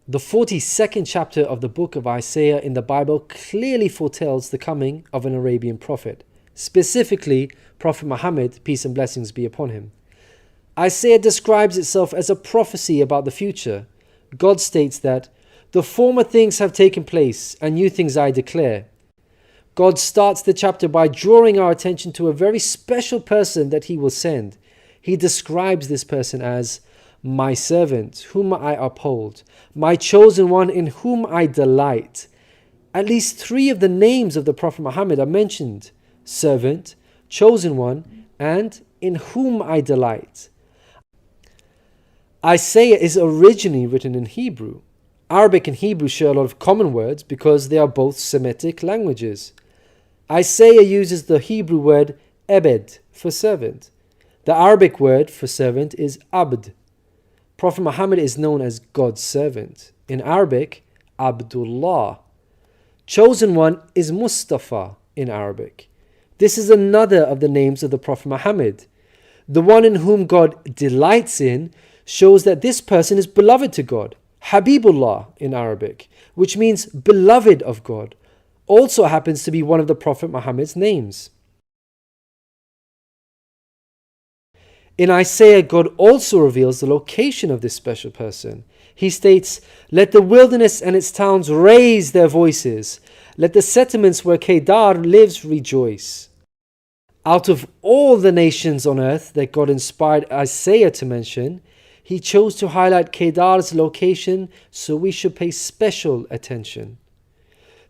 The 42nd chapter of the book of Isaiah in the Bible clearly foretells the coming of an Arabian prophet, specifically Prophet Muhammad, peace and blessings be upon him. Isaiah describes itself as a prophecy about the future. God states that, "The former things have taken place, and new things I declare." God starts the chapter by drawing our attention to a very special person that he will send. He describes this person as my servant, whom I uphold, my chosen one in whom I delight. At least 3 of the names of the Prophet Muhammad are mentioned: servant, chosen one, and in whom I delight. Isaiah is originally written in Hebrew. Arabic and Hebrew share a lot of common words because they are both Semitic languages. Isaiah uses the Hebrew word ebed for servant. The Arabic word for servant is abd. Prophet Muhammad is known as God's servant. In Arabic, Abdullah. Chosen one is Mustafa in Arabic. This is another of the names of the Prophet Muhammad. The one in whom God delights in shows that this person is beloved to God. Habibullah in Arabic, which means beloved of God, also happens to be one of the Prophet Muhammad's names. In Isaiah, God also reveals the location of this special person. He states, "Let the wilderness and its towns raise their voices. Let the settlements where Kedar lives rejoice." Out of all the nations on earth that God inspired Isaiah to mention, he chose to highlight Kedar's location, so we should pay special attention.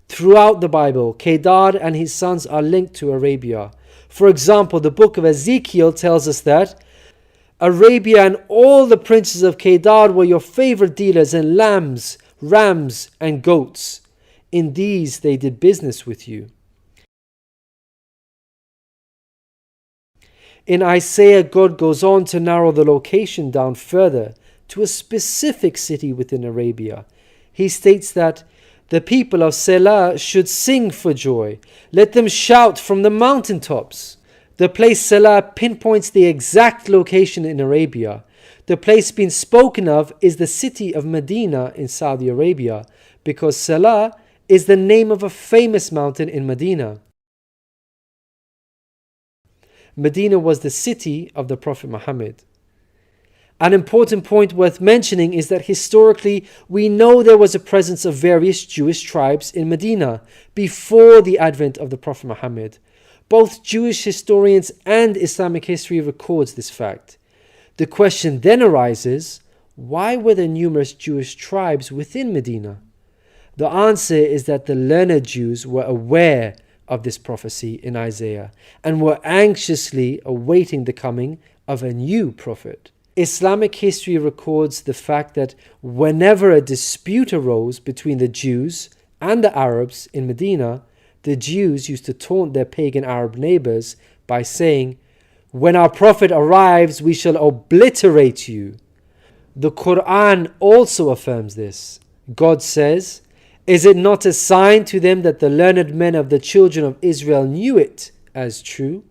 Throughout the Bible, Kedar and his sons are linked to Arabia. For example, the book of Ezekiel tells us that Arabia and all the princes of Kedar were your favorite dealers in lambs, rams, and goats. In these they did business with you. In Isaiah, God goes on to narrow the location down further to a specific city within Arabia. He states that the people of Selah should sing for joy. Let them shout from the mountaintops. The place Selah pinpoints the exact location in Arabia. The place being spoken of is the city of Medina in Saudi Arabia, because Selah is the name of a famous mountain in Medina. Medina was the city of the Prophet Muhammad. An important point worth mentioning is that historically we know there was a presence of various Jewish tribes in Medina before the advent of the Prophet Muhammad. Both Jewish historians and Islamic history records this fact. The question then arises, why were there numerous Jewish tribes within Medina? The answer is that the learned Jews were aware of this prophecy in Isaiah and were anxiously awaiting the coming of a new prophet. Islamic history records the fact that whenever a dispute arose between the Jews and the Arabs in Medina, the Jews used to taunt their pagan Arab neighbors by saying, "When our prophet arrives, we shall obliterate you." The Quran also affirms this. God says, "Is it not a sign to them that the learned men of the children of Israel knew it as true?"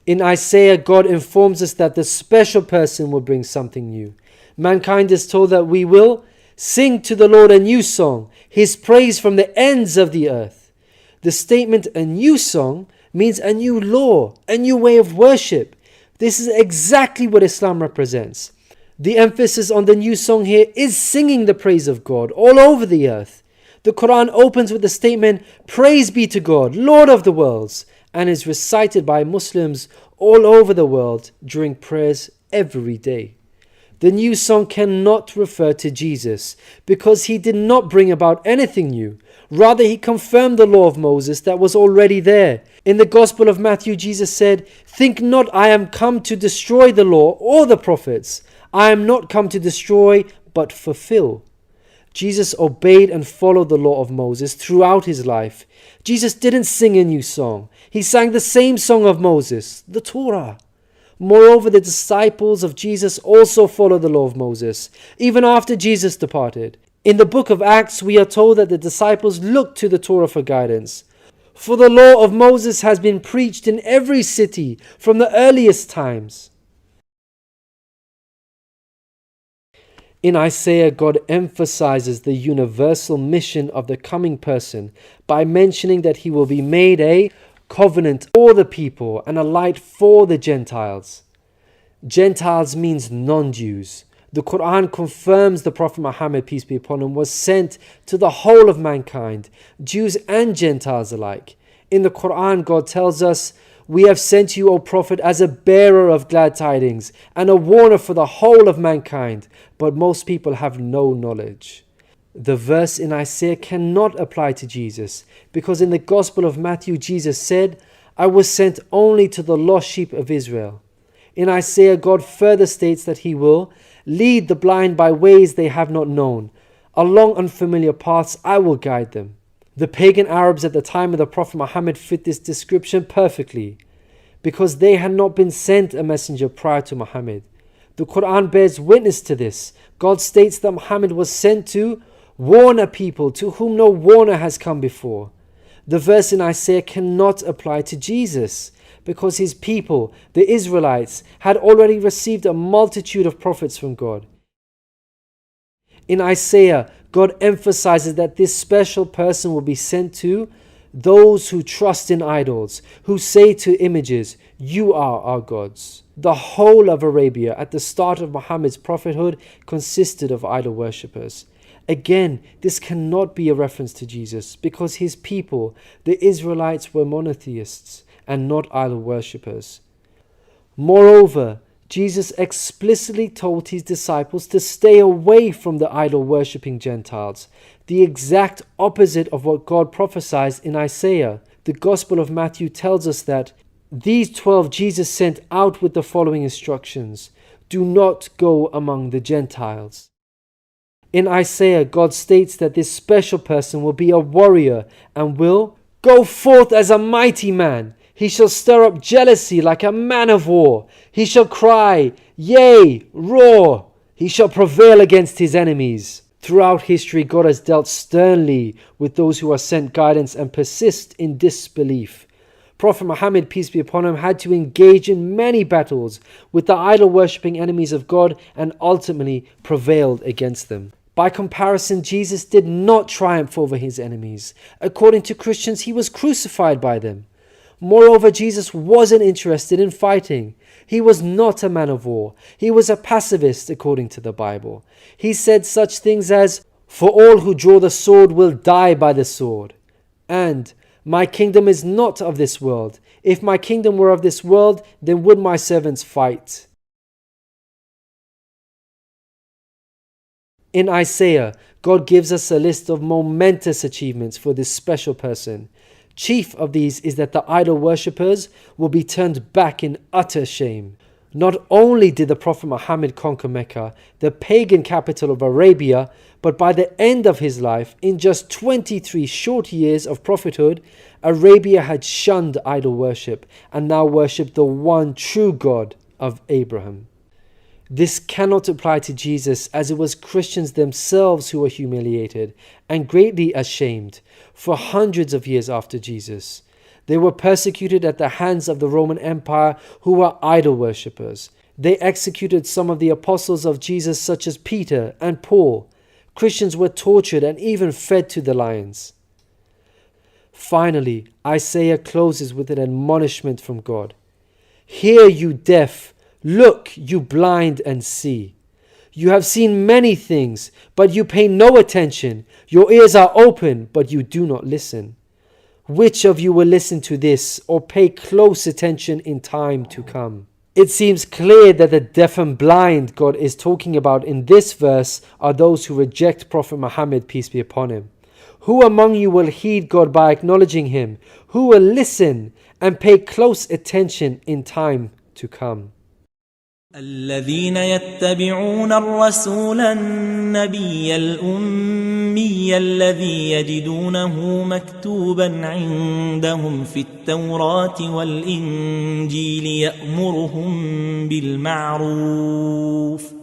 In Isaiah, God informs us that the special person will bring something new. Mankind is told that we will sing to the Lord a new song, His praise from the ends of the earth. The statement "a new song" means a new law, a new way of worship. This is exactly what Islam represents. The emphasis on the new song here is singing the praise of God all over the earth. The Quran opens with the statement, "Praise be to God, Lord of the worlds," and is recited by Muslims all over the world during prayers every day. The new song cannot refer to Jesus because he did not bring about anything new. Rather, he confirmed the law of Moses that was already there. In the Gospel of Matthew, Jesus said, "Think not I am come to destroy the law or the prophets. I am not come to destroy, but fulfill." Jesus obeyed and followed the law of Moses throughout his life. Jesus didn't sing a new song. He sang the same song of Moses, the Torah. Moreover, the disciples of Jesus also followed the law of Moses, even after Jesus departed. In the book of Acts, we are told that the disciples looked to the Torah for guidance. For the law of Moses has been preached in every city from the earliest times. In Isaiah, God emphasizes the universal mission of the coming person by mentioning that he will be made a covenant for the people and a light for the Gentiles. Gentiles means non-Jews. The Quran confirms the Prophet Muhammad, peace be upon him, was sent to the whole of mankind, Jews and Gentiles alike. In the Quran, God tells us, "We have sent you, O Prophet, as a bearer of glad tidings and a warner for the whole of mankind, but most people have no knowledge." The verse in Isaiah cannot apply to Jesus, because in the Gospel of Matthew, Jesus said, "I was sent only to the lost sheep of Israel." In Isaiah, God further states that he will lead the blind by ways they have not known. Along unfamiliar paths I will guide them. The pagan Arabs at the time of the Prophet Muhammad fit this description perfectly, because they had not been sent a messenger prior to Muhammad. The Quran bears witness to this. God states that Muhammad was sent to warn a people to whom no warner has come before. The verse in Isaiah cannot apply to Jesus, because his people, the Israelites, had already received a multitude of prophets from God. In Isaiah, God emphasizes that this special person will be sent to those who trust in idols, who say to images, "You are our gods." The whole of Arabia at the start of Muhammad's prophethood consisted of idol worshippers. Again, this cannot be a reference to Jesus, because his people, the Israelites, were monotheists and not idol worshippers. Moreover, Jesus explicitly told his disciples to stay away from the idol-worshipping Gentiles, the exact opposite of what God prophesied in Isaiah. The Gospel of Matthew tells us that these 12 Jesus sent out with the following instructions: "Do not go among the Gentiles." In Isaiah, God states that this special person will be a warrior and will go forth as a mighty man. He shall stir up jealousy like a man of war. He shall cry, yea, roar. He shall prevail against his enemies. Throughout history, God has dealt sternly with those who are sent guidance and persist in disbelief. Prophet Muhammad, peace be upon him, had to engage in many battles with the idol-worshipping enemies of God and ultimately prevailed against them. By comparison, Jesus did not triumph over his enemies. According to Christians, he was crucified by them. Moreover, Jesus wasn't interested in fighting. He was not a man of war. He was a pacifist, according to the Bible. He said such things as, "For all who draw the sword will die by the sword," and "My kingdom is not of this world. If my kingdom were of this world, then would my servants fight." In Isaiah, God gives us a list of momentous achievements for this special person. Chief of these is that the idol worshippers will be turned back in utter shame. Not only did the Prophet Muhammad conquer Mecca, the pagan capital of Arabia, but by the end of his life, in just 23 short years of prophethood, Arabia had shunned idol worship and now worshipped the one true God of Abraham. This cannot apply to Jesus, as it was Christians themselves who were humiliated and greatly ashamed for hundreds of years after Jesus. They were persecuted at the hands of the Roman Empire, who were idol worshippers. They executed some of the apostles of Jesus, such as Peter and Paul. Christians were tortured and even fed to the lions. Finally, Isaiah closes with an admonishment from God. "Hear, you deaf. Look, you blind, and see. You have seen many things, but you pay no attention. Your ears are open, but you do not listen. Which of you will listen to this or pay close attention in time to come?" It seems clear that the deaf and blind God is talking about in this verse are those who reject Prophet Muhammad, peace be upon him. Who among you will heed God by acknowledging him? Who will listen and pay close attention in time to come? الذين يتبعون الرسول النبي الأمي الذي يجدونه مكتوبا عندهم في التوراة والإنجيل يأمرهم بالمعروف